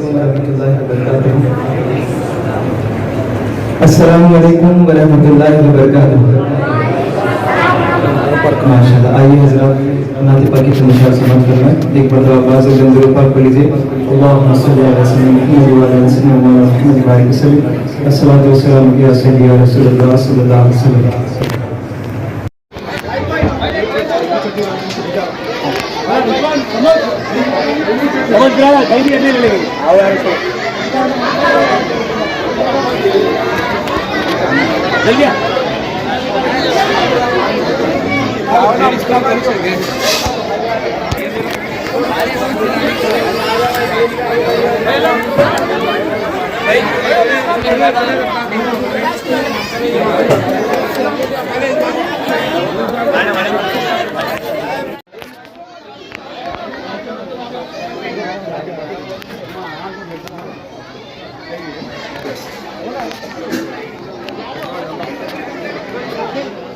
علیکم ورحمۃ اللہ وبرکاتہ. السلام علیکم ورحمۃ اللہ وبرکاتہ. ماشاء اللہ. آئیے حضرات نعت پاک کی تماشا سماعت فرمائیں. ایک مرتبہ آواز سے درود پاک پڑھ لیجیے. اللہم صلی علی سیدنا محمد وعلی آلہ وسلم. الصلاۃ والسلام علی سیدنا رسول اللہ صلی اللہ علیہ وسلم.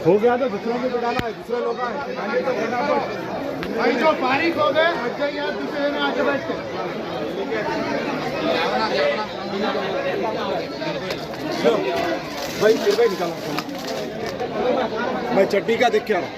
ہو گیا تو دوسروں کو بتانا ہے. دوسرے لوگ آئے تو فٹافٹ بھائی جو فارغ ہو گئے ہٹ جائیے. آپ دوسرے میں آگے بیٹھتے بھائی. پھر بھائی نکالا میں چٹنی کا دیکھ کے آ رہا ہوں.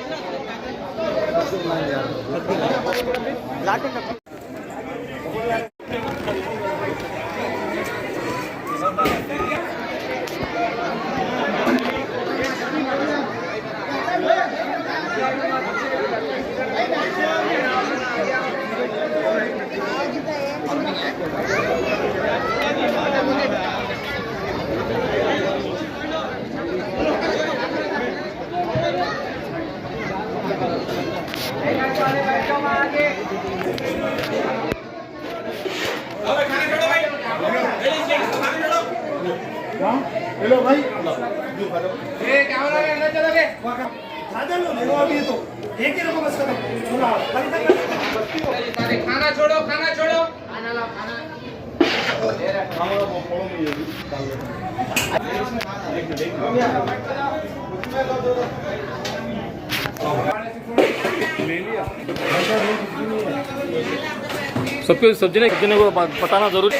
ہیلو بھائی ایک ہی رکو بس کھانا چھوڑو. کھانا چھوڑو. سب کو سبزی کو بتانا ضروری.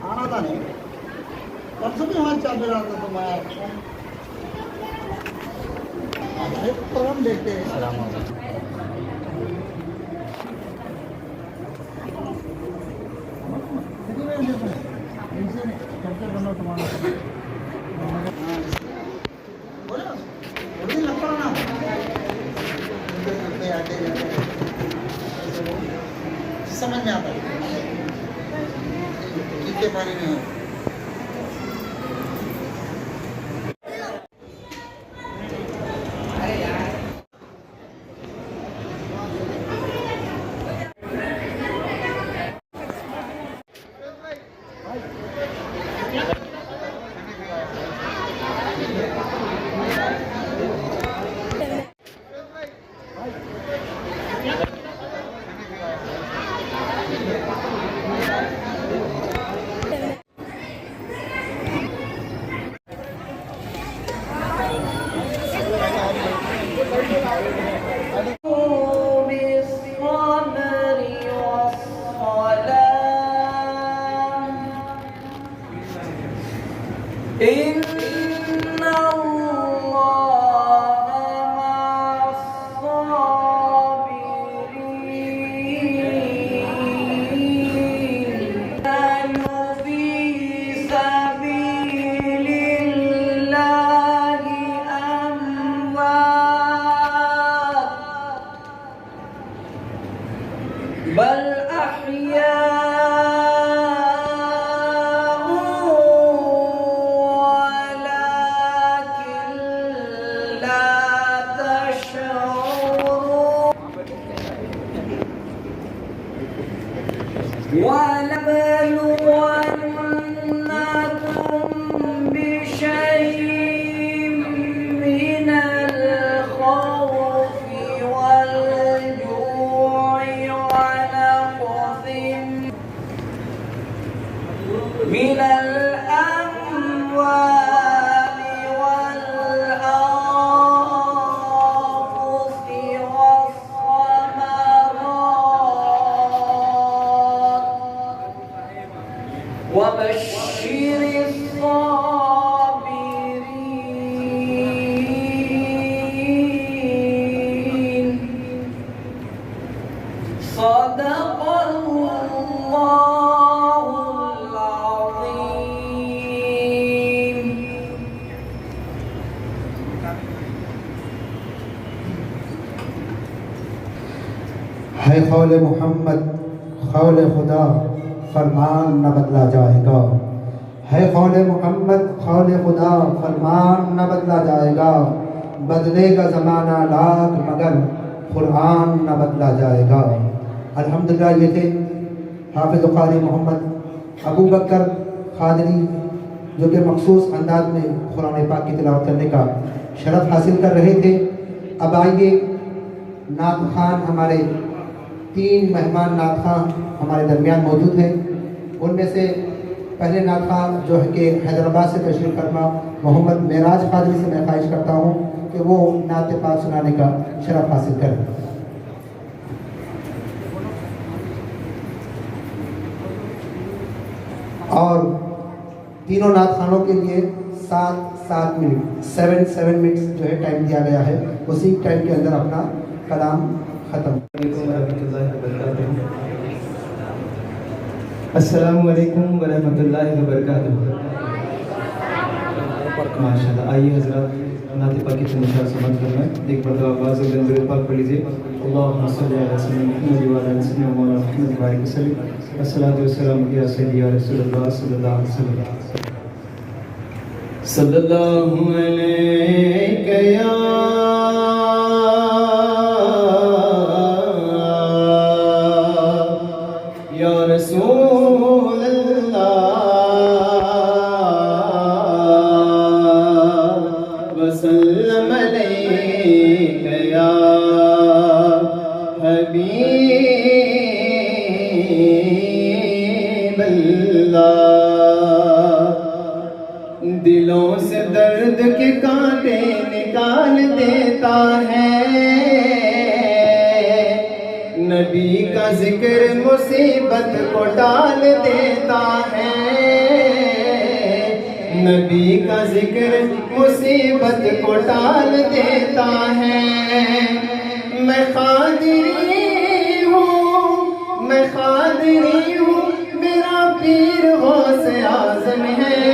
آنا تھا نہیں پرسوں بھی وہاں چل رہا تھا. تو میں پرم دیکھتے ہیں. سمجھ میں آتا ہے کتنے پانی میں ہے. بالصبر والصلاة إن الله مع الصابرين في سبيل الله أموات بل أحياء ولكن لا تشعرون ولنبلونكم بشيء من الخوف والجوع ونقص من الأموال والأنفس والثمرات وبشر الصابرين صدق الله العظيم. ہے قول محمد قول خدا فرمان نہ بدلا جائے گا. ہے قول محمد قول خدا فرمان نہ بدلا جائے گا. بدلے گا زمانہ لاکھ مگر قرآن نہ بدلا جائے گا. الحمدللہ یہ تھے حافظ قاری محمد ابو بکر قادری جو کہ مخصوص انداز میں قرآن پاک کی تلاوت کرنے کا شرف حاصل کر رہے تھے. اب آئیے نعت خوان ہمارے 3 مہمان نعت خوان ہمارے درمیان موجود ہیں. ان میں سے پہلے نعت خوان جو ہے کہ حیدرآباد سے تشریف فرما محمد معراج قادری سے میں خواہش کرتا ہوں کہ وہ نعت پاک سنانے کا شرف حاصل کریں. اور تینوں نعت خوانوں کے لیے 7 منٹ 7 منٹس جو ہے ٹائم دیا گیا ہے. اسی ٹائم کے اندر اپنا کلام ختم. السلام علیکم ورحمۃ اللہ وبرکاتہ. ماشاءاللہ. آئیے حضرات نعت پاک کی تماشا سماعت فرمائیں. ایک مرتبہ آواز اور درود پاک پڑھ لیجیے. اللہم صلی علی سیدنا محمد وعلی آل سیدنا مولانا محمد وبارک وسلم. الصلاۃ والسلام علی سیدنا یا رسول اللہ صلی اللہ علیہ وسلم. صلی اللہ علیہ یا رسول اللہ وسلم علیک یا حبیب اللہ. دلوں سے درد کے کانٹے نکال دیتا ہے. نبی کا ذکر مصیبت کو ٹال دیتا ہے. نبی کا ذکر مصیبت کو ٹال دیتا ہے. میں قادری ہوں میرا پیر غوث اعظم ہے.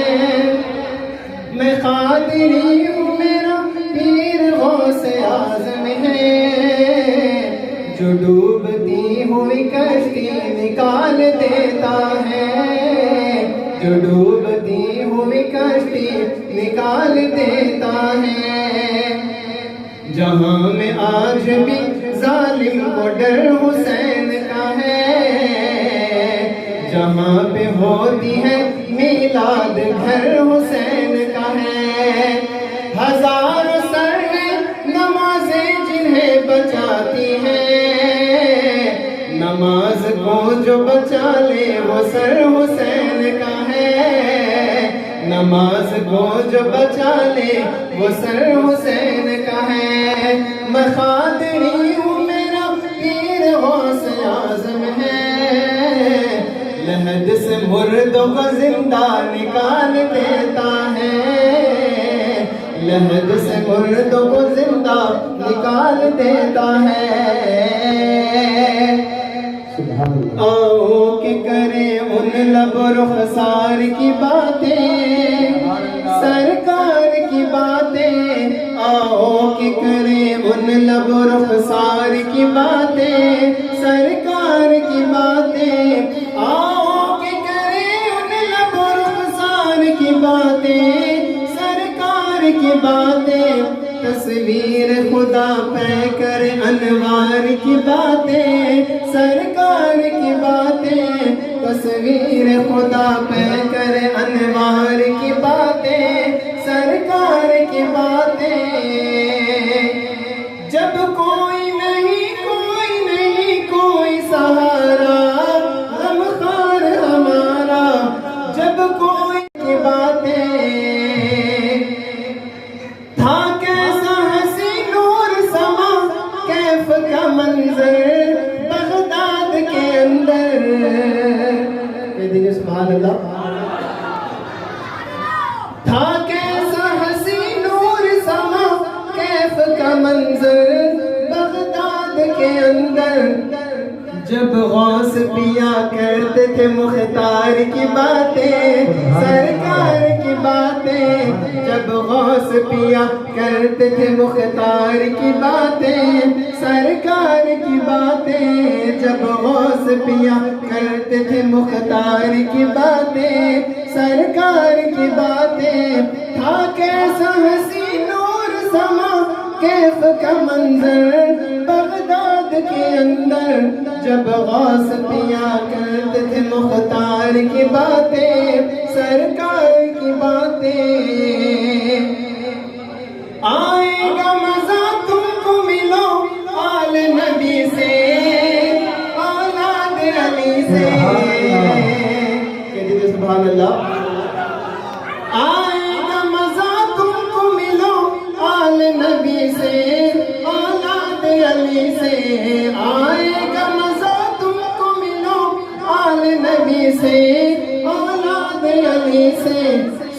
میں قادری ہوں میرا پیر غوث اعظم ہے. جو ڈوبتی ہوئی کشتی نکال دیتا ہے. جو ڈوبتی ہوئی کشتی نکال دیتا ہے. جہاں میں آج بھی ظالم کو ڈر حسین کا ہے. جہاں پہ ہوتی ہے میلاد گھر حسین کا ہے. ہزار سر نمازیں جنہیں بچاتی ہیں. نماز کو جو بچا لے وہ سر حسین کا ہے. نماز کو جو بچا لے وہ سر حسین کا ہے. مخادری ہوں میرا پیر غوث اعظم ہے، لحد سے مردوں کو زندہ نکال دیتا ہے، لحد سے مردوں کو زندہ نکال دیتا ہے۔ آؤ کہ کریں ان لب و رخسار کی باتیں، سرکار کی باتیں، آؤ کہ کریں ان لب و رخسار کی باتیں، سرکار کی باتیں، آؤ کہ کریں ان لب و رخسار کی باتیں، سرکار کی باتیں، تصویر خدا پہ کر انوار کی باتیں، سرکار کی باتیں، تصویر خدا پہ کر انوار کی باتیں، سرکار کی باتیں۔ جب کوئی نہیں کوئی سہارا، غمخوار ہمارا، جب کوئی کی باتیں، تھا کیسا حسین نور سما کیف کا منظر بغداد کے اندر، کہہ دیجیے سبحان اللہ۔ تھا کیسا حسین نور سما کیف کا منظر بغداد کے اندر، جب غوث پیا کرتے تھے مختار کی باتیں، سرکار کی باتیں، جب غوث پیا کرتے تھے مختار کی باتیں، سرکار کی باتیں، جب غوث پیا کرتے تھے مختار کی باتیں، سرکار کی باتیں، تھا کیسا حسین نور سما کیف کا منظر بغداد کے اندر، جب غوث پیا کرتے تھے مختار کی باتیں، سرکار کی باتیں۔ آئے گا مزہ تم کو ملو آل نبی سے، اولاد علی سے، کہہ دیجیے سبحان اللہ۔ آئے گا مزہ تم کو ملو آل نبی سے، اولاد علی سے، آئے گا مزہ تم کو ملو آل نبی سے، اولاد علی سے۔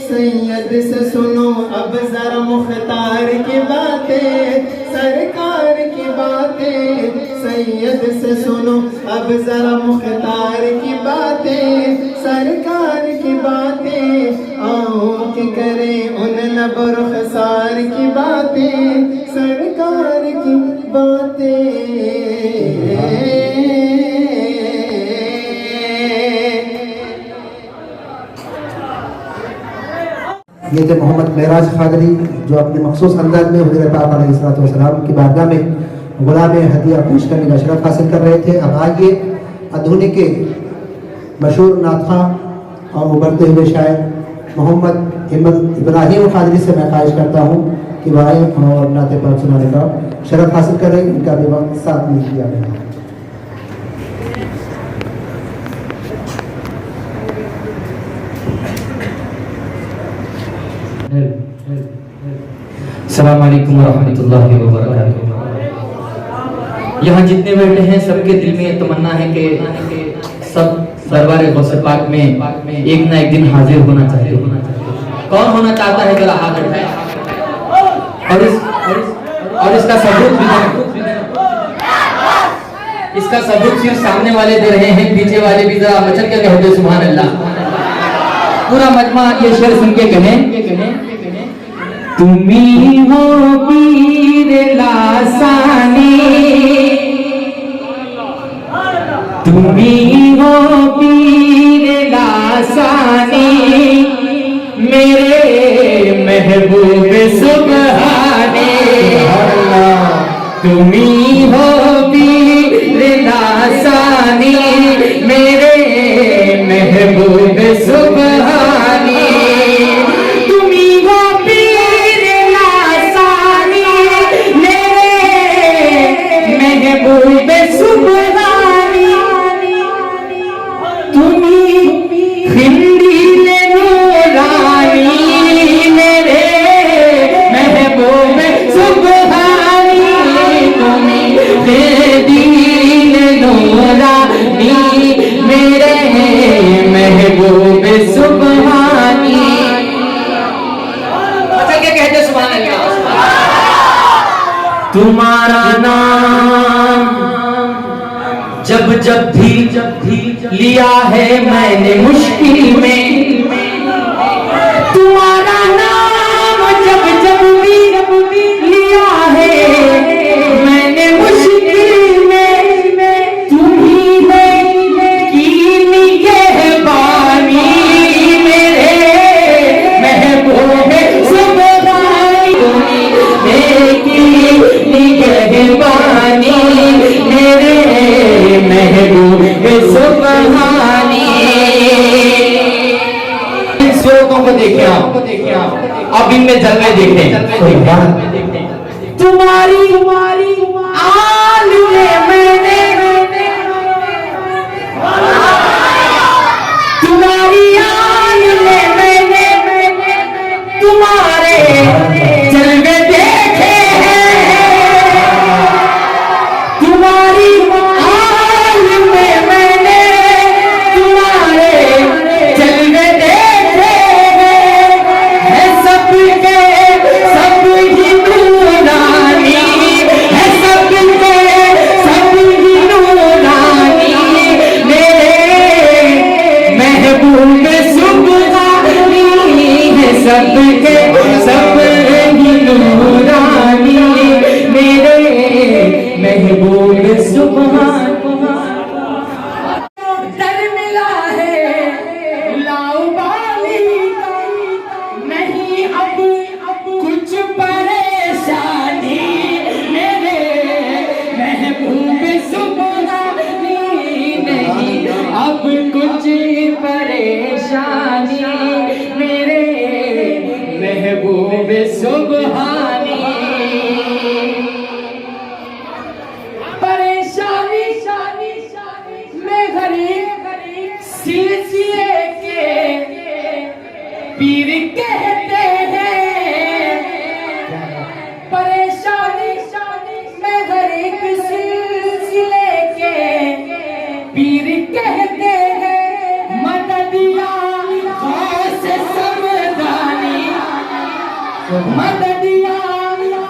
سید سے سنو اب ذرا مختار کی باتیں، سرکار کی باتیں، سید سے سنو اب ذرا مختار کی باتیں، سرکار کی باتیں، آؤ کہ کریں ان لب و رخسار کی باتیں، سرکار کی باتیں۔ یہ تھے محمد معراج قادری جو اپنے مخصوص انداز میں حضرت پاک علیہ الصلوۃ والسلام کی بارگاہ میں غلام ہدیہ پیش کرنے کا شرف حاصل کر رہے تھے۔ اب آئیے ادھونی کے مشہور نعت خواں اور ابھرتے ہوئے شاعر محمد ابراہیم قادری سے میں خواہش کرتا ہوں کہ وہ آئے اور نعت پاک سنانے کا شرف حاصل کریں، ان کا بھی وقت ساتھ نہیں کیا گیا۔ السلام علیکم ورحمۃ اللہ وبرکاتہ۔ یہاں جتنے بیٹھے ہیں سب کے دل میں یہ تمنا ہے کہ سب دربار غوث پاک میں ایک نہ ایک دن حاضر ہونا چاہتے ہیں۔ کون ہونا چاہتا ہے ذرا ہاتھ اٹھائے، اور اس کا ثبوت بھی اس کا ثبوت صرف سامنے والے دے رہے ہیں، پیچھے والے بھی ذرا مچل کے کہہ دو سبحان اللہ۔ پورا مجمع یہ شعر سن کے کہیں، تمہیں ہو پیر لاسانی، تمہیں ہو پیر لاسانی، میرے محبوب سبحانی، تمہیں ہو پیر لاسانی، میرے محبوب سبحانی، تمہارا نام جب جب بھی لیا ہے میں نے مشکل میں، تمہارا نام جب جب بھی لیا ہے میں نے مشکل میں، تمہیں کی نگہبانی میرے محبوب سبحانی، تمہیں کی نگہبانی میرے محبوب سبحانی۔ کو دیکھیں آپ، اب ان میں جلوے دیکھیں، تمہاری آل میں نے، تمہاری آل میں نے تمہارے جلوے دیکھے ہیں، تمہاری آل میں نے تمہارے جلوے دیکھے ہیں، سب کے سب ہی نورانی ہے، سب کے سب ہی نورانی میرے محبوب سبحانی ہے، سب کے سب ہی نورانی میرے محبوب سبحانی۔ در ملا ہے لاؤبالی نہیں اب کچھ پریشانی میرے محبوب سبحانی، نہیں اب کچھ پریشانی میرے محبوب سبحانی۔ پریشانی میں غریب سلسلے کے پیر کہتے ہیں، پریشانی میں غریب سلسلے کے پیر کہتے ہیں، مدد یا غوث سمدانی، مدد یا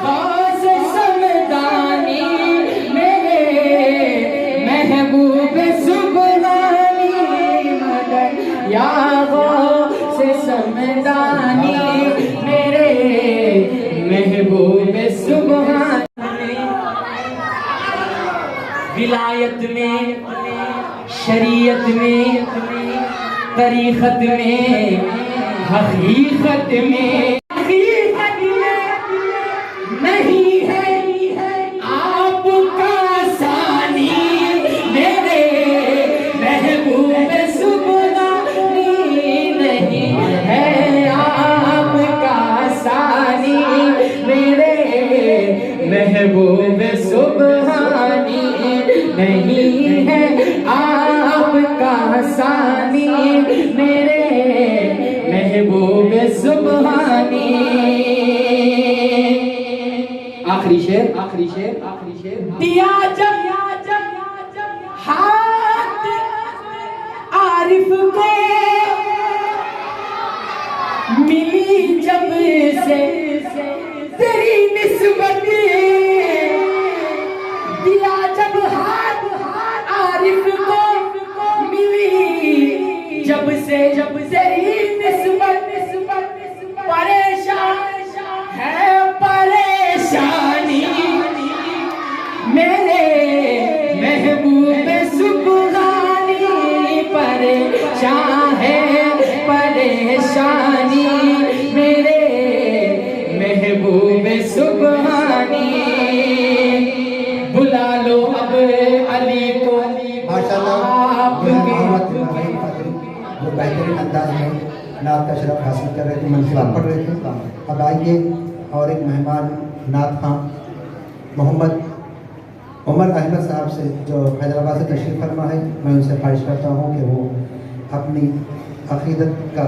غوث سمدانی میرے محبوب سبحانی، مدد یا غوث سمدانی میرے محبوب سبحانی۔ ولایت میں، شریعت میں، طریقت میں، حقیقت میں نہیں ہے آپ کا ثانی میرے محبوب سبحانی، نہیں ہے آپ کا ثانی میرے محبوب سبحانی، نہیں ہے آپ کا ثانی میرے محبوب سبحانی۔ آخری شعر دیا جب ہاتھ عارف کو، ملی جب سے تیری نسبت، دیا جب ہاتھ عارف کو، ملی جب سے تیری نسبت، پریشان ہے پریشانی میرے محبوب سبحانی، پریشان ہے پریشانی میرے محبوب سبحانی۔ بلا لو اب علی کو، آپ وہ بہترین انداز میں نعت کا شرف حاصل کر رہے تھے، منصوبہ پڑھ رہے تھے۔ اب آئیے اور ایک مہمان نعت خواں محمد عمر احمد صاحب سے، جو حیدرآباد سے تشریف فرما ہے، میں ان سے خواہش کرتا ہوں کہ وہ اپنی عقیدت کا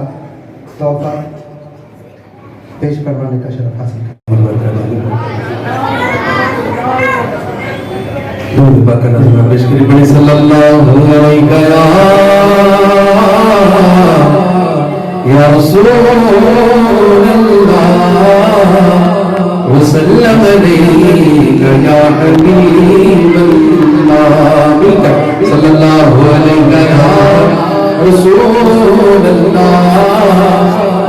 تحفہ پیش کروانے کا شرف حاصل کریں۔ صلی اللہ علیہ یا رسول اللہ وسلم عليك يا حبيب الله صلى الله عليك يا رسول الله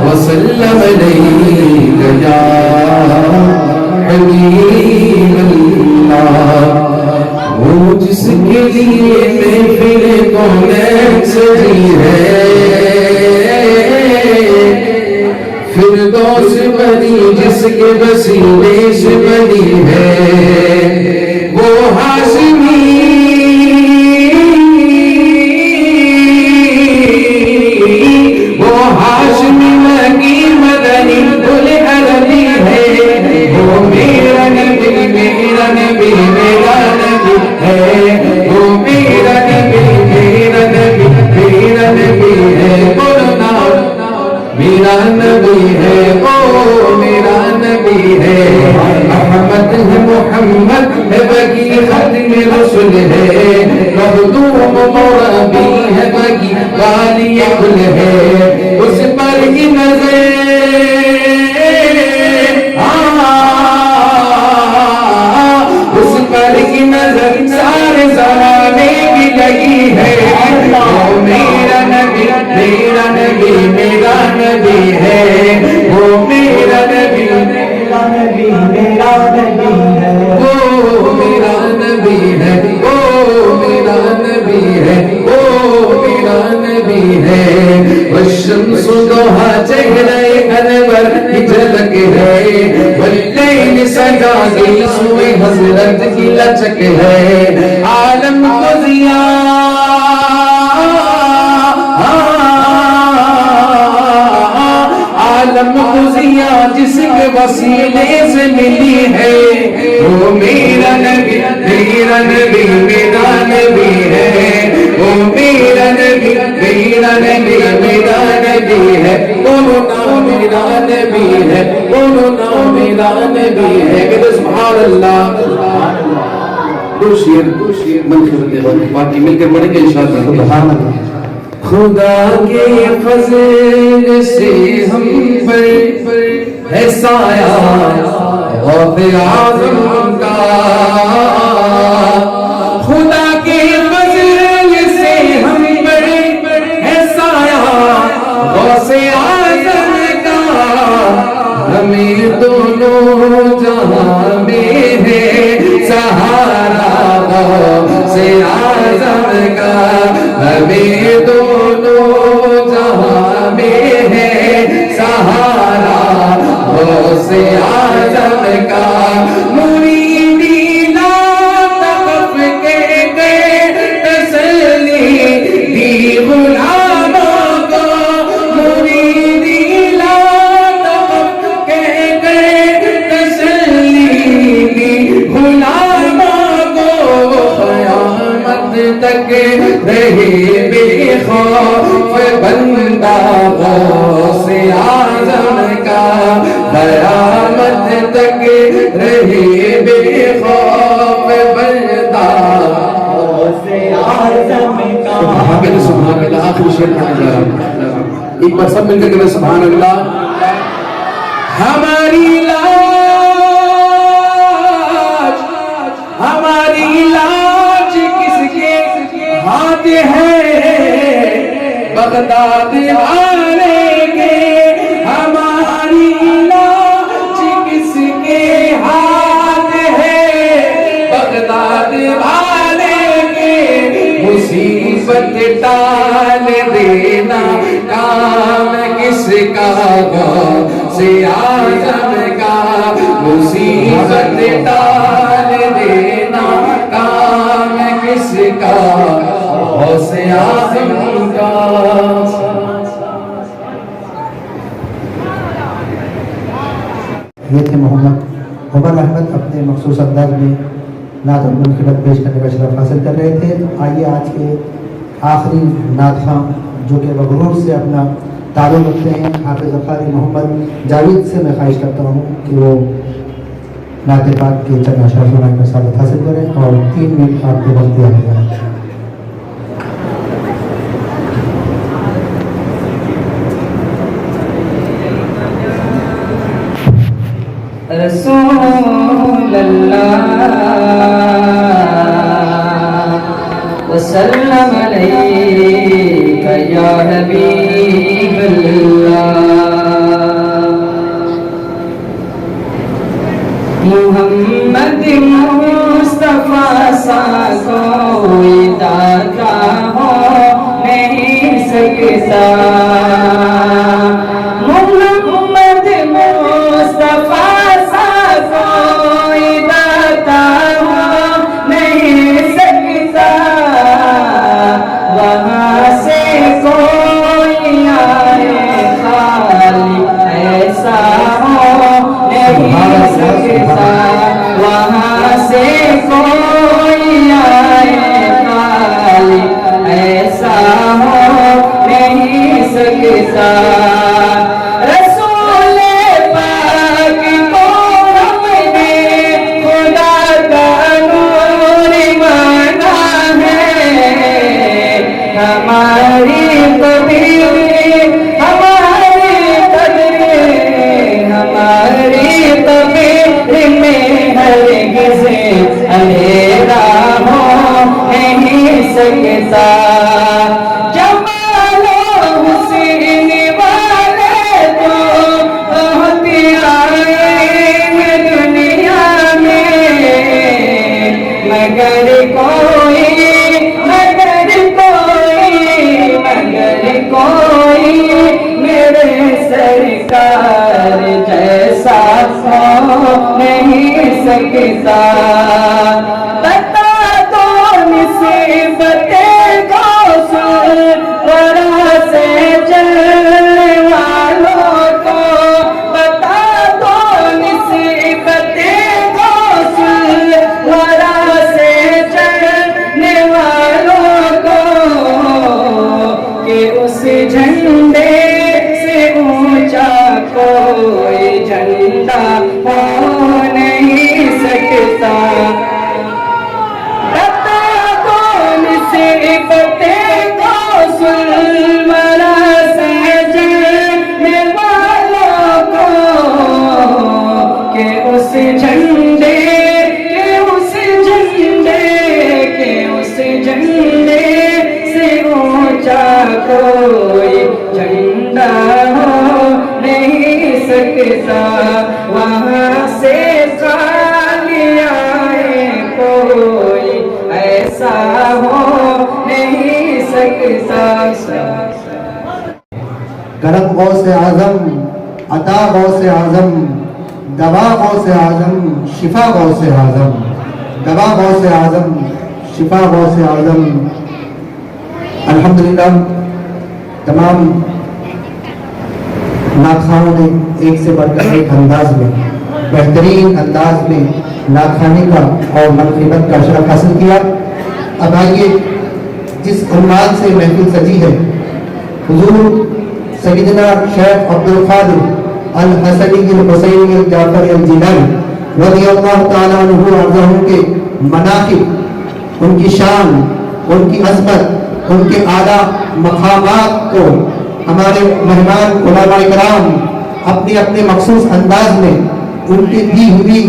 وسلم عليك يا حبيب الله وہ جس کے لیے محفل کونین سجی ہے فردوس بنی جس کے وسیلے سے بنی ہے وہ ہاشمی مکی مدنی گل عربی ہے وہ میرا نبی میرا نبی میرا نبی ہے وہ میرا نبی میرا نبی میرا نبی ہے بولنا میرا نبی ہے وہ میرا نبی ہے احمد ہے محمد ہے بقی ختم رسول ہے مخدوم مربی ہے بقی والی کل ہے اس پر کی نظر اس پر کی نظر سارے زمانے کی لگی ہے وہ میرا نبی میرا نبی میرا نبی ہے وہ میرا نبی میرا نبی میرا نبی ہے وہ میرا نبی ہے وہ میرا نبی ہے وہ میرا نبی ہے والشمس ضحا چہرہ انور کی جھلک ہے واللیل سجا گئی سوئے حضرت کی لچک ہے عالم کو ضیاء عالم کو ضیاء جس کے وسیلے سے ملی ہے وہ میرا نبی میرا نبی میرا نبی ہے وہ میرا نبی میرا نبی میرا نبی ہے بولو نا میرا نبی ہے بولو نا میرا نبی ہے کہ سبحان اللہ دو شیر منصورت باقی مل کر پڑھیں گے انشاءاللہ سبحان اللہ خدا کے فضل سے ہم پر ہے سایہ غوث اعظم کا خدا کے فضل سے ہم پر ہے سایہ غوث اعظم کا ہمیں دونوں جہاں میں ہے سہارا غوث اعظم کا ہمیں دونوں جہاں میں ہے سہارا غوث اعظم کا مریدی لا تقف کے گئے تسلی دی غلاموں کو مریدی لا تقف کے گئے تسلی دی غلاموں کو قیامت تک رہے بے خوف بندہ غوث اعظم کا قیامت تک رہے بے خوف بندہ غوث اعظم کا سبحان اللہ آخری شعر پڑھنے جا رہا ہوں ایک بار سب مل کر کہنا سبحان اللہ ہماری لاج ہماری لاج کس کے ہاتھ ہے بغداد والے کے ہماری لاج کس کے ہاتھ ہے بغداد والے کے مصیبت ٹال دینا کام کس کا غوث اعظم کا مصیبت ٹال دینا کام کس کا غوث اعظم کا یہ تھے محمد عمر احمد اپنے مخصوص انداز میں نعت اور منقبت پیش کرنے کا شرف حاصل کر رہے تھے. آئیے آج کے آخری نعت خواں جو کہ بغرور سے اپنا تعلق رکھتے ہیں حافظ قاری محمد جاوید سے میں خواہش کرتا ہوں کہ وہ نعت پاک کے چند اشعار سنانے میں سعادت حاصل کریں اور 3 منٹ آپ کو وقت دیا گیا ہے. رسول اللہ وسلم علیک یا حبیب اللہ محمد مصطفیٰ سا کوئی داتا ہو نہیں سکتا محمد مصطفیٰ سا کوئی داتا ہو نہیں سکتا وہاں سے کوئی آئے خالی ایسا ہو نہیں سکتا وہاں سے کوئی آئے خالی ایسا ہو نہیں سکتا رسول پاک کو ہم نے خدا کا نور مانا ہے ہماری کبھی ہماری قبر میں ہرگز اندھیرا ہو نہیں سکتا جمال و حسن والے تو بہت آئے ہیں دنیا میں مگر کوئی میرے سرکار جیسا ہو نہیں سکتا بتا دو نسبتیں غوث ورا سے چلنے والوں کو بتا دو نسبتیں غوث ورا سے چلنے والوں کو کہ اس جھنڈے سے اونچا کوئی جھنڈا ہو نہیں سکتا بتا دو نسبتیں غوث ورا سے چلنے والوں کو کہ اس جھنڈے سے اونچا کوئی جھنڈا ہو نہیں سکتا وہاں سے خالی آئے کوئی ایسا ہو نہیں سکتا کرم غوث اعظم عطا غوث اعظم دوا غوث اعظم شفا غوث اعظم دوا غوث اعظم شفا غوث اعظم الحمدللہ تمام ناخواہوں نے ایک سے بڑھ کر ایک انداز میں بہترین انداز میں ناخوانے کا اور منقبت کا شرف حاصل کیا اب آئیے جس عنوان سے محفل سجی ہے حضور سیدنا شیخ عبدالقادر الحسنی الحسینی الجعفری الجیلانی رضی اللہ تعالیٰ عنہ ارضاہ کے مناقب ان کی شان ان کی عظمت ان کے اعلیٰ مقامات کو ہمارے مہمان علماء کرام اپنے اپنے مخصوص انداز میں ان کی دی ہوئی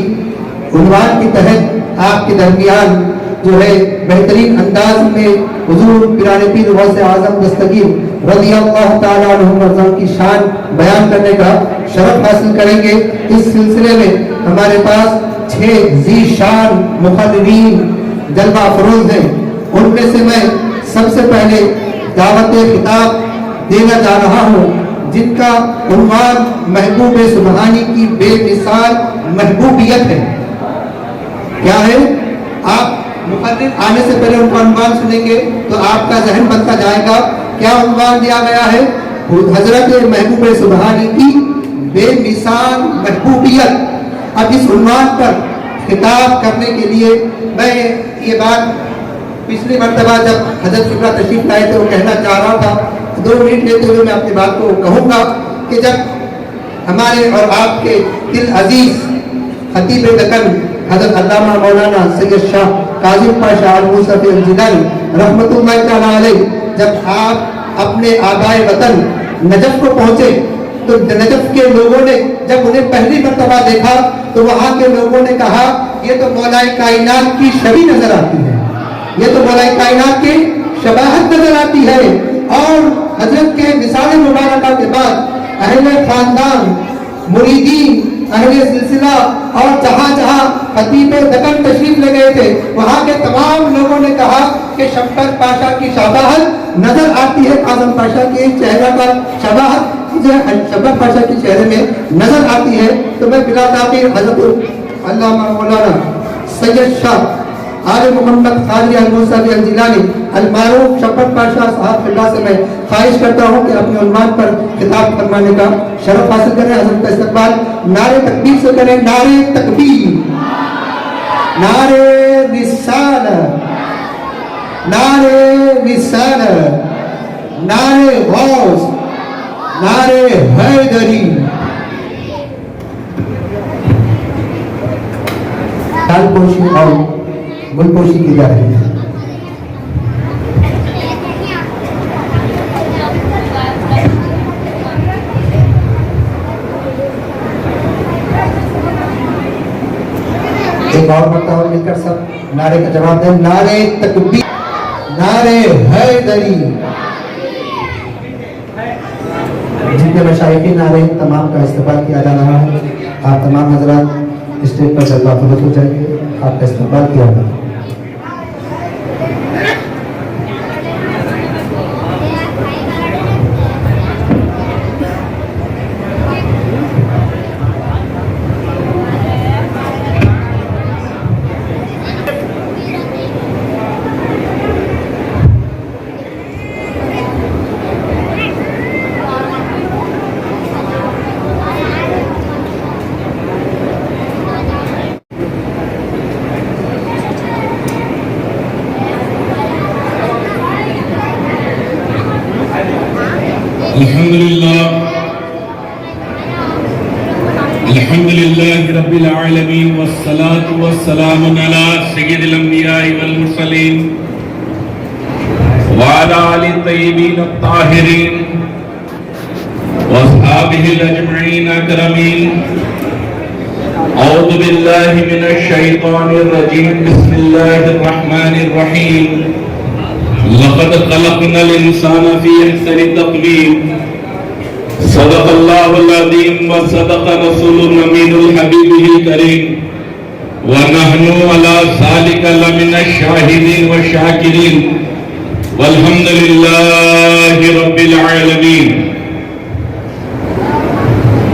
عنوان کے تحت آپ کے درمیان جو ہے بہترین انداز میں حضور پیران پیر غوث اعظم دستگیر رضی اللہ تعالیٰ عنہ کی شان بیان کرنے کا شرف حاصل کریں گے اس سلسلے میں ہمارے پاس 6 ذی شان مقررین جلوہ افروز ہیں ان میں سے میں سب سے پہلے دعوت خطاب دینا جا رہا ہوں جن کا عنوان محبوب سبحانی کی بے مثال محبوبیت ہے کیا ہے آپ مقرر آنے سے پہلے ان کا عنوان سنیں گے تو آپ کا ذہن بنتا جائے گا کیا عنوان دیا گیا ہے حضرت محبوب سبحانی کی بے مثال محبوبیت اب اس عنوان پر خطاب کرنے کے لیے میں یہ بات پچھلی مرتبہ جب حضرت شکرہ تشریف لائے تھے وہ کہنا چاہ رہا تھا 2 منٹ لیتے ہوئے میں اپنی بات کو کہوں گا کہ جب ہمارے اور آپ کے دل عزیز خطیب دکن حضرت علامہ مولانا سید شاہ کاظم پاشا الموصفی الجیلانی رحمۃ اللہ تعالیٰ علیہ جب آپ اپنے آبائے وطن نجف کو پہنچے تو نجف کے لوگوں نے جب انہیں پہلی مرتبہ دیکھا تو وہاں کے لوگوں نے کہا یہ تو مولا کائنات کی شبیہ نظر آتی ہے، یہ تو مولا کائنات کی شباہت نظر آتی ہے۔ اور حضرت کے وصال مبارکہ کے بعد اہل خاندان، مریدین، اہل سلسلہ اور جہاں جہاں خطیب دکن تشریف لے گئے تھے وہاں کے تمام لوگوں نے کہا کہ شبر پاشا کی شباہت نظر آتی ہے، اعظم پاشا کے چہرہ کا شباہت جو ہے شبر پاشا کے چہرے میں نظر آتی ہے۔ تو میں بلا تاخیر حضرت علامہ مولانا سید شاہ آل محمد خواجہ الموسوی الجیلانی المعروف شبر پاشا صاحب اللہ سے میں خواہش کرتا ہوں کہ اپنے عنوان پر خطاب فرمانے کا شرف حاصل کریں۔ حضرت کا استقبال نعرے تکبیر سے کریں، نعرے تکبیر، نعرے رسالت، نعرے رسالت، نعرے غوث، نعرے حیدری۔ تال پوشی اور گل پوشی کی جا رہی ہے۔ ایک اور مرتبہ مل کر سب نعرے کا جواب دیں، نعرے تکبیر، نعرے حیدری۔ جتنے مشائخین نعرے تمام کا استقبال کیا جا رہا ہے، آپ تمام حضرات اسٹیج پر جلوہ افروز ہو جائیے، آپ کا استقبال کیا جا رہا ہے۔ الحمدللہ رب العالمین والصلاة والسلام علی سید الانبیاء والمرسلین وعلی آل الطیبین الطاہرین واصحابہ الاجمعین اکرمین۔ اعوذ باللہ من الشیطان الرجیم، بسم اللہ الرحمن الرحیم۔ لقد خلقنا الانسان فی احسن تقویم، صدق اللہ العظیم وصدق رسول الامین الحبیب الکریم، ونحن علی ذلک لمن الشاہدین والشاکرین، والحمد للہ رب العالمین۔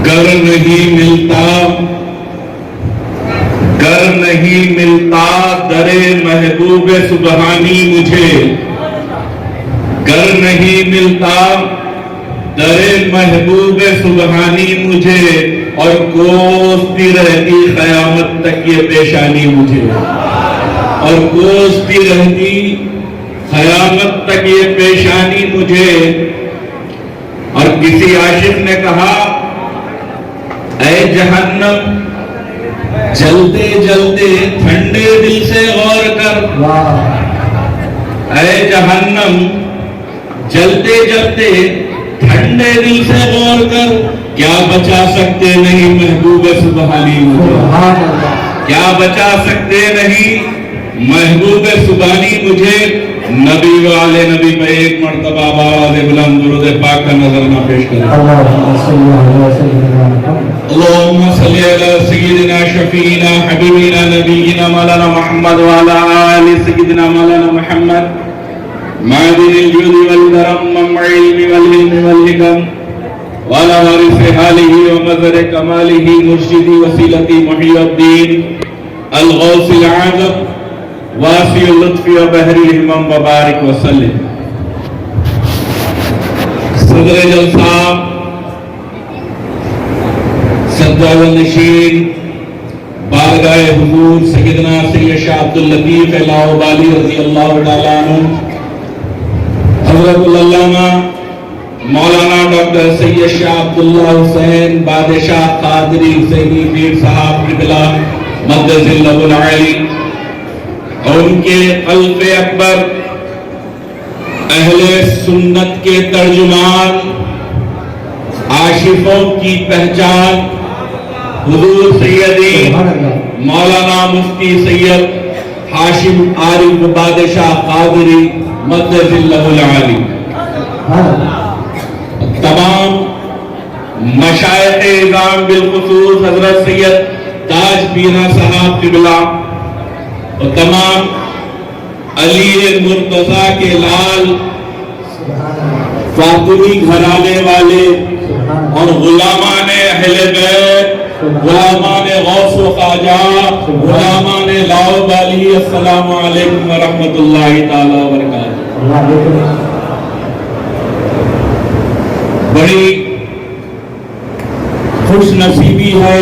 گر نہیں ملتا در محبوب سبحانی مجھے، گر نہیں ملتا در محبوب سبحانی مجھے، اور کوستی رہتی قیامت تک یہ پیشانی مجھے، اور کوستی رہتی قیامت تک یہ پیشانی مجھے۔ اور کسی عاشق نے کہا اے جہنم جلتے جلتے ٹھنڈے دل سے غور کر، اے جہنم جلتے جلتے ٹھنڈے دل سے غور کر، کیا بچا سکتے نہیں محبوب سبحانی مجھے، کیا بچا سکتے نہیں محبوب سبحانی مجھے۔ نبی والے نبی پہ ایک مرتبہ آواز بلند درود پاک کا نظرانہ پیش کریں۔ اللہم صلی علی سیدنا شفیعنا حبیبنا نبینا مولانا محمد وعلی آل سیدنا مولانا محمد، معدن الجود والکرم، منبع العلم والعلم والحکم، وعلی وارث آلہ ومظہر کمالہ، مرشدی وسیلتی محی الدین، الغوث العظم، واسع اللطف و بحر الہمم، وبارک وسلم۔ صدر جلسہ سجادہ نشین بارگاہ حضور سیدنا سید شاہ عبداللطیف لاؤبالی رضی اللہ تعالیٰ عنہ، حضرت العلامہ مولانا ڈاکٹر سید شاہ عبداللہ حسین بادشاہ قادری حسینی پیر صاحب قبلہ مقدس اللہ العالی، اور ان کے قلب اکبر اہل سنت کے ترجمان، عاشقوں کی پہچان، حضور سیدی سبحان اللہ مولانا مفتی سید ہاشم عارف بادشاہ قادری مدد اللہ العالی، سبحان اللہ تمام مشائخ اعظام بالخصوص حضرت سید تاج پیرا صاحب قبلہ اور تمام علی مرتضیٰ کے لال فاطمی گھرانے والے اور غلامان اہل بیت، غلامان غوث و خواجہ، غلامان لاؤ بالی، السلام علیکم ورحمۃ اللہ تعالی وبرکاتہ۔ بڑی خوش نصیبی ہے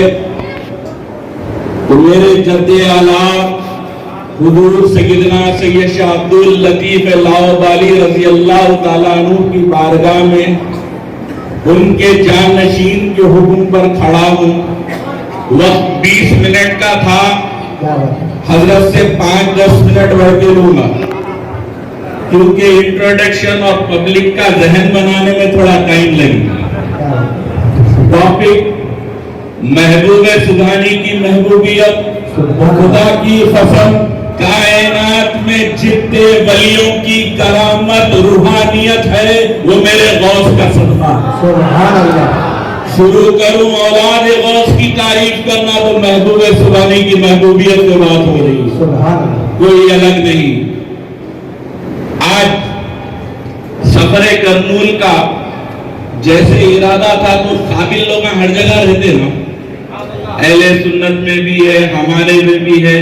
کہ میرے جد اعلیٰ حضور سیدنا سید شاہ عبد اللطیف لاؤ بالی رضی اللہ تعالیٰ عنہ کی بارگاہ میں ان کے جانشین کے حکم پر کھڑا ہوں۔ وقت 20 منٹ کا تھا، حضرت سے 5-10 منٹ بڑھ کے لوں گا کیونکہ انٹروڈکشن اور پبلک کا ذہن بنانے میں تھوڑا ٹائم لگے گا۔ ٹاپک محبوب سبحانی کی محبوبیت، خدا کی قسم کائنات میں جتنے ولیوں کی کرامت روحانیت ہے وہ میرے غوث کا صدقہ ہے۔ سبحان اللہ شروع کروں اولاد غوث کی تعریف کرنا تو محبوب سبحانی کی محبوبیت کی بات ہو رہی ہے، سبحان اللہ کوئی الگ نہیں۔ آج سفر کرنول کا جیسے ارادہ تھا تو قابل لوگ ہر جگہ رہتے نا، اہل سنت میں بھی ہے، ہمارے میں بھی ہے۔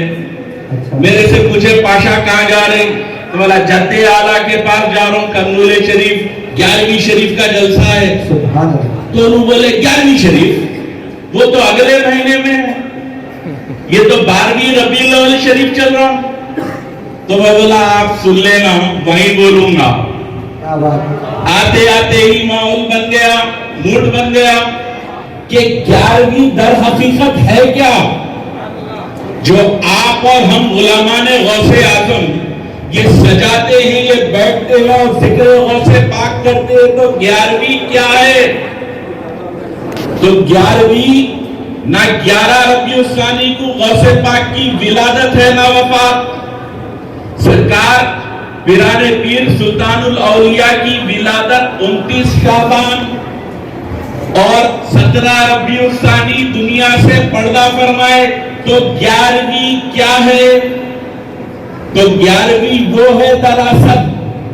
میرے سے پوچھے پاشا کہاں جا رہے ہیں؟ تو بولا جد اعلیٰ کے پاس جا رہا ہوں، کرنول شریف 11ویں شریف کا جلسہ ہے۔ سبحان اللہ تو انہوں بولے 11ویں شریف وہ تو اگلے مہینے میں ہے، یہ تو 12ویں ربیع الاول شریف چل رہا۔ تو میں بولا آپ سن لینا، وہیں بولوں گا۔ کیا بات آتے آتے ہی ماحول بن گیا، موڈ بن گیا کہ 11ویں در حقیقت ہے کیا جو آپ اور ہم غلامان غوث اعظم یہ سجاتے ہیں، یہ بیٹھتے ہیں اور ذکر غوث پاک کرتے ہیں، تو 11ویں کیا ہے؟ تو 11ویں نہ 11 ربیع الثانی کو غوث پاک کی ولادت ہے نہ وفات۔ سرکار پیران پیر سلطان الاولیاء کی ولادت 29 شعبان اور 17 ربیع الثانی دنیا سے پردہ فرمائے۔ تو 11ویں کیا ہے؟ تو 11ویں وہ ہے، دراصل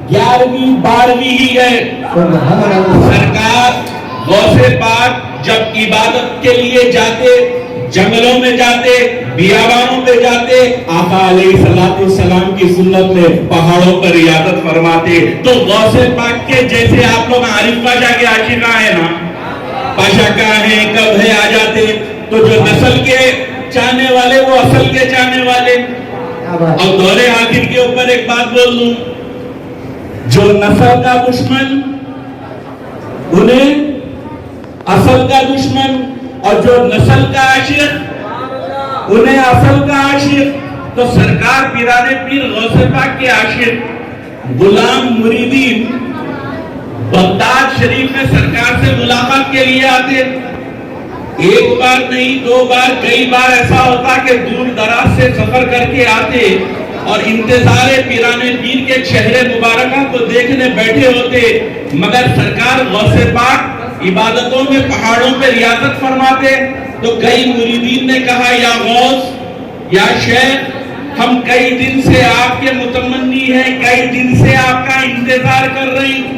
11ویں 12ویں ہی ہے۔ سرکار غوث پاک جب عبادت کے لیے جاتے، جنگلوں میں جاتے، بیابانوں پہ جاتے، آقا علیہ السلام کی سنت میں پہاڑوں پر ریاضت فرماتے۔ تو غوث پاک کے جیسے آپ لوگ عارف پاشا کے عاشقاں ہیں نا، پاشا کہاں ہیں، کب ہے، آ جاتے۔ تو جو نسل کے چاہنے والے وہ اصل کے چاہنے والے۔ اور دور آخر کے اوپر ایک بات بول دوں، جو نسل کا دشمن انہیں اصل کا دشمن، اور جو نسل کا عاشق انہیں اصل کا عاشق۔ تو سرکار پیران پیر غوث پاک کے عاشق غلام مریدین بغداد شریف میں سرکار سے ملاقات کے لیے آتے۔ ایک بار نہیں، 2 بار، کئی بار ایسا ہوتا کہ دور دراز سے سفر کر کے آتے اور انتظار پیران پیر کے چہرے مبارکہ کو دیکھنے بیٹھے ہوتے، مگر سرکار غوث پاک عبادتوں میں پہاڑوں پہ ریاضت فرماتے۔ تو کئی مریدین نے کہا یا غوث یا شیخ، ہم کئی دن سے آپ کے متمنی ہیں، کئی دن سے آپ کا انتظار کر رہے ہیں۔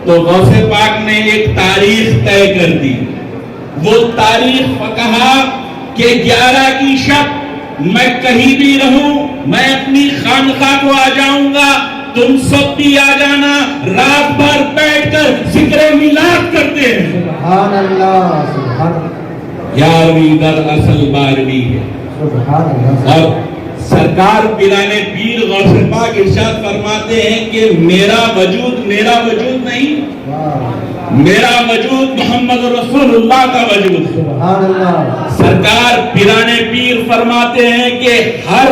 تو غوث پاک نے ایک تاریخ طے کر دی۔ وہ تاریخ کہا کہ 11 کی شب میں کہیں بھی رہوں، میں اپنی خانقاہ کو آ جاؤں گا، تم سب بھی آ جانا، رات بھر بیٹھ کر ذکر میلاد کرتے ہیں۔ سبحان اللہ سبحان اللہ 11ویں در اصل 12ویں ہے۔ سبحان اللہ اور سرکار پیران پیر غوث پاک ارشاد فرماتے ہیں کہ میرا وجود نہیں، میرا وجود محمد رسول اللہ کا وجود ہے۔ سبحان اللہ سرکار پیران پیر فرماتے ہیں کہ ہر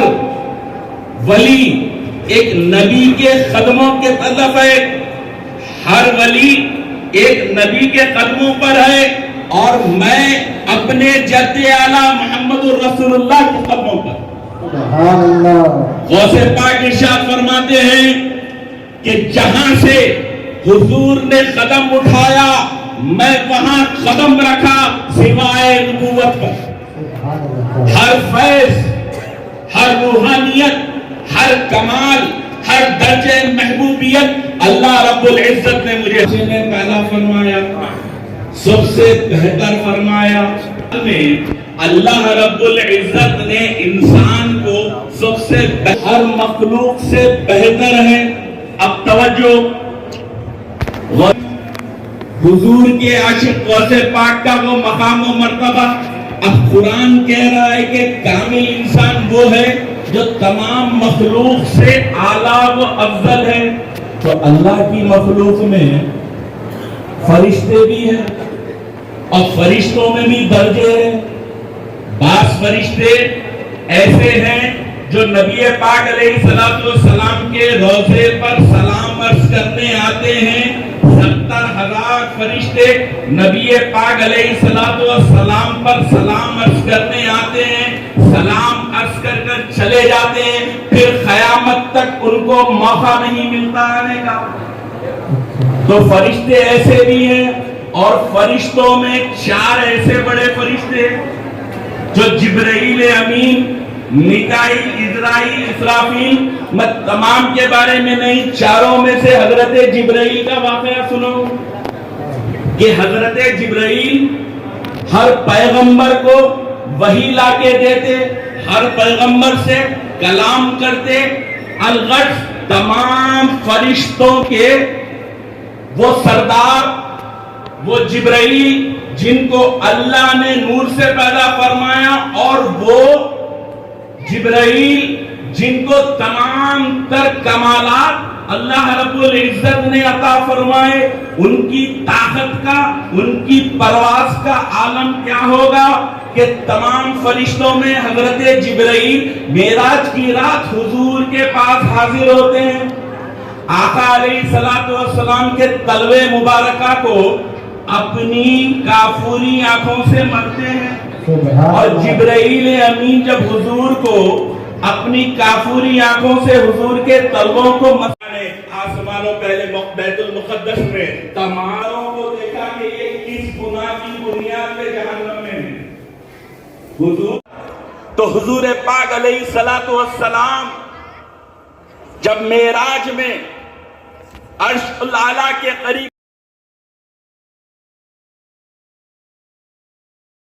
ولی ایک نبی کے قدموں کے طرف ہے، ہر ولی ایک نبی کے قدموں پر ہے، اور میں اپنے جد اعلیٰ محمد الرسول اللہ کے قدموں پر. سبحان اللہ. غوث پاک ارشاد فرماتے ہیں کہ جہاں سے حضور نے قدم اٹھایا میں وہاں قدم رکھا سوائے نبوت پر. سبحان اللہ. ہر فیض، ہر روحانیت، ہر کمال، ہر درجہ محبوبیت اللہ رب العزت نے مجھے پہلا فرمایا، سب سے بہتر فرمایا. اللہ رب العزت نے انسان کو سب سے ہر مخلوق سے بہتر ہے. اب توجہ، حضور کے عاشق غوث پاک کا وہ مقام و مرتبہ. اب قرآن کہہ رہا ہے کہ کامل انسان وہ ہے جو تمام مخلوق سے اعلیٰ و افضل ہے. تو اللہ کی مخلوق میں فرشتے بھی ہیں اور فرشتوں میں بھی درجے ہیں. بعض فرشتے ایسے ہیں جو نبی پاک علیہ السلام کے روضے پر سلام عرض کرنے آتے ہیں. 70,000 فرشتے نبی پاک علیہ السلام پر سلام عرض کرنے آتے ہیں، سلام عرض کر کر چلے جاتے ہیں، پھر قیامت تک ان کو موقع نہیں ملتا آنے کا. تو فرشتے ایسے بھی ہیں. اور فرشتوں میں 4 ایسے بڑے فرشتے جو جبرائیل امین، میکائیل، عزرائیل، اسرافیل. میں تمام کے بارے میں نہیں، 4 میں سے حضرت جبرائیل کا واقعہ سنو کہ حضرت جبرائیل ہر پیغمبر کو وحی لا کے دیتے، ہر پیغمبر سے کلام کرتے. الغرض تمام فرشتوں کے وہ سردار، وہ جبرائیل جن کو اللہ نے نور سے پیدا فرمایا، اور وہ جبرائیل جن کو تمام تر کمالات اللہ رب العزت نے عطا فرمائے، ان کی طاقت کا، ان کی پرواز کا عالم کیا ہوگا کہ تمام فرشتوں میں حضرت جبرائیل معراج کی رات حضور کے پاس حاضر ہوتے ہیں. آقا علیہ السلام کے تلوے مبارکہ کو اپنی کافوری آنکھوں سے ملتے ہیں. اور جبرائیل امین جب حضور کو اپنی کافوری آنکھوں سے حضور کے تلووں کو آسمانوں پہلے بیت المقدس میں تمہاروں کو دیکھا کہ یہ کس گناہ کی بنیاد پہ جہنم میں ہے. حضور تو حضور پاک علیہ السلام جب معراج میں عرش الاعلیٰ کے قریب